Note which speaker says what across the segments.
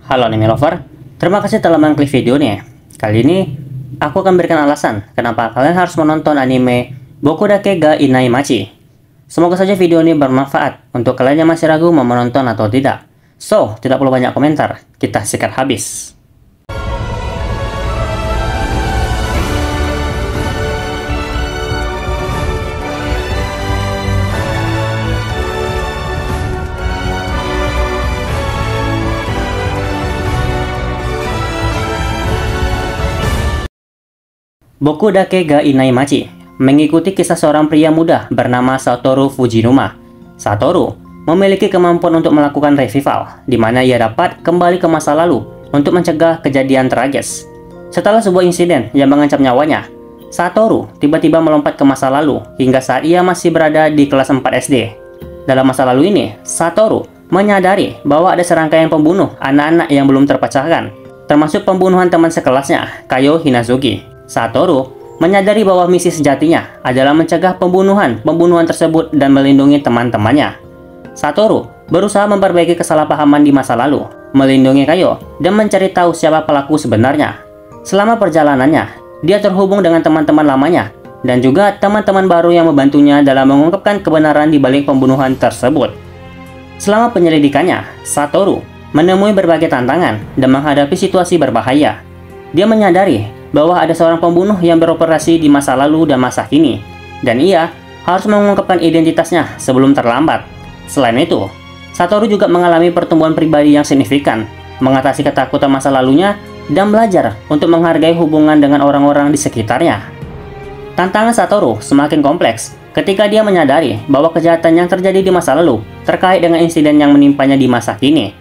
Speaker 1: Halo anime lover, terima kasih telah mengklik video nih. Kali ini, aku akan berikan alasan kenapa kalian harus menonton anime Boku Dake ga Inaimachi. Semoga saja video ini bermanfaat untuk kalian yang masih ragu mau menonton atau tidak. So, tidak perlu banyak komentar, kita sikat habis. Boku Dake ga Inaimachi mengikuti kisah seorang pria muda bernama Satoru Fujinuma. Satoru memiliki kemampuan untuk melakukan revival, di mana ia dapat kembali ke masa lalu untuk mencegah kejadian tragis. Setelah sebuah insiden yang mengancam nyawanya, Satoru tiba-tiba melompat ke masa lalu hingga saat ia masih berada di kelas 4 SD. Dalam masa lalu ini, Satoru menyadari bahwa ada serangkaian pembunuh anak-anak yang belum terpecahkan, termasuk pembunuhan teman sekelasnya, Kayo Hinazuki. Satoru menyadari bahwa misi sejatinya adalah mencegah pembunuhan tersebut dan melindungi teman-temannya. Satoru berusaha memperbaiki kesalahpahaman di masa lalu, melindungi Kayo, dan mencari tahu siapa pelaku sebenarnya. Selama perjalanannya, dia terhubung dengan teman-teman lamanya dan juga teman-teman baru yang membantunya dalam mengungkapkan kebenaran di balik pembunuhan tersebut. Selama penyelidikannya, Satoru menemui berbagai tantangan dan menghadapi situasi berbahaya. Dia menyadari bahwa ada seorang pembunuh yang beroperasi di masa lalu dan masa kini, dan ia harus mengungkapkan identitasnya sebelum terlambat. Selain itu, Satoru juga mengalami pertumbuhan pribadi yang signifikan, mengatasi ketakutan masa lalunya, dan belajar untuk menghargai hubungan dengan orang-orang di sekitarnya. Tantangan Satoru semakin kompleks ketika dia menyadari bahwa kejahatan yang terjadi di masa lalu terkait dengan insiden yang menimpanya di masa kini.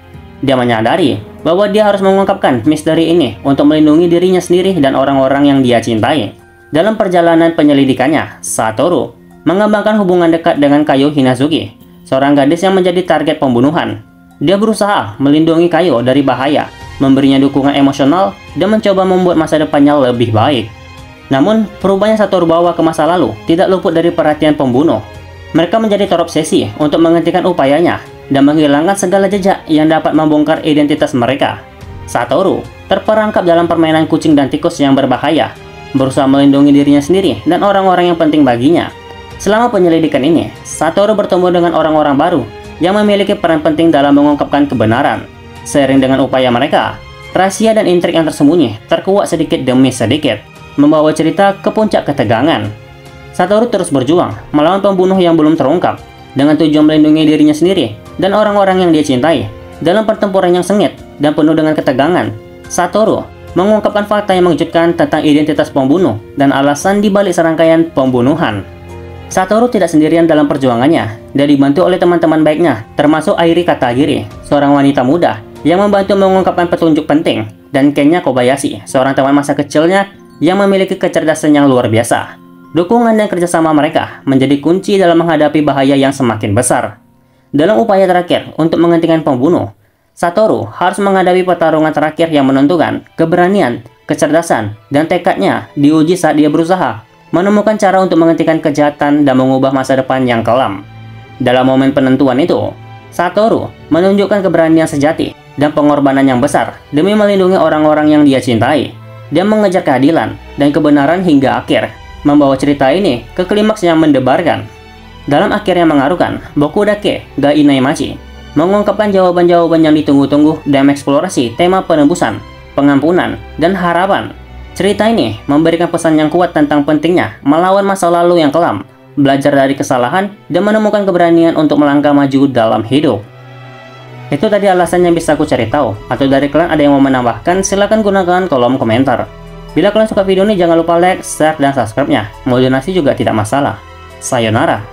Speaker 1: Dia menyadari bahwa dia harus mengungkapkan misteri ini untuk melindungi dirinya sendiri dan orang-orang yang dia cintai. Dalam perjalanan penyelidikannya, Satoru mengembangkan hubungan dekat dengan Kayo Hinazuki, seorang gadis yang menjadi target pembunuhan. Dia berusaha melindungi Kayo dari bahaya, memberinya dukungan emosional, dan mencoba membuat masa depannya lebih baik. Namun, perubahan yang Satoru bawa ke masa lalu tidak luput dari perhatian pembunuh. Mereka menjadi terobsesi untuk menghentikan upayanya dan menghilangkan segala jejak yang dapat membongkar identitas mereka. Satoru terperangkap dalam permainan kucing dan tikus yang berbahaya, berusaha melindungi dirinya sendiri dan orang-orang yang penting baginya. Selama penyelidikan ini, Satoru bertemu dengan orang-orang baru yang memiliki peran penting dalam mengungkapkan kebenaran. Seiring dengan upaya mereka, rahasia dan intrik yang tersembunyi terkuak sedikit demi sedikit, membawa cerita ke puncak ketegangan. Satoru terus berjuang melawan pembunuh yang belum terungkap, dengan tujuan melindungi dirinya sendiri dan orang-orang yang dia cintai. Dalam pertempuran yang sengit dan penuh dengan ketegangan, Satoru mengungkapkan fakta yang mengejutkan tentang identitas pembunuh dan alasan dibalik serangkaian pembunuhan. Satoru tidak sendirian dalam perjuangannya. Dia dibantu oleh teman-teman baiknya, termasuk Airi Katagiri, seorang wanita muda yang membantu mengungkapkan petunjuk penting, dan Kenya Kobayashi, seorang teman masa kecilnya yang memiliki kecerdasan yang luar biasa. Dukungan dan kerjasama mereka menjadi kunci dalam menghadapi bahaya yang semakin besar. Dalam upaya terakhir untuk menghentikan pembunuh, Satoru harus menghadapi pertarungan terakhir yang menentukan keberanian, kecerdasan, dan tekadnya diuji saat dia berusaha menemukan cara untuk menghentikan kejahatan dan mengubah masa depan yang kelam. Dalam momen penentuan itu, Satoru menunjukkan keberanian sejati dan pengorbanan yang besar demi melindungi orang-orang yang dia cintai. Dia mengejar keadilan dan kebenaran hingga akhir, membawa cerita ini ke klimaks yang mendebarkan. Dalam akhir yang mengharukan, Boku Dake ga Inaimachi mengungkapkan jawaban-jawaban yang ditunggu-tunggu dan mengeksplorasi tema penebusan, pengampunan, dan harapan. Cerita ini memberikan pesan yang kuat tentang pentingnya melawan masa lalu yang kelam, belajar dari kesalahan, dan menemukan keberanian untuk melangkah maju dalam hidup. Itu tadi alasan yang bisa aku cari tahu. Atau dari kalian ada yang mau menambahkan, silahkan gunakan kolom komentar. Bila kalian suka video ini, jangan lupa like, share, dan subscribe-nya. Mau donasi juga tidak masalah. Sayonara.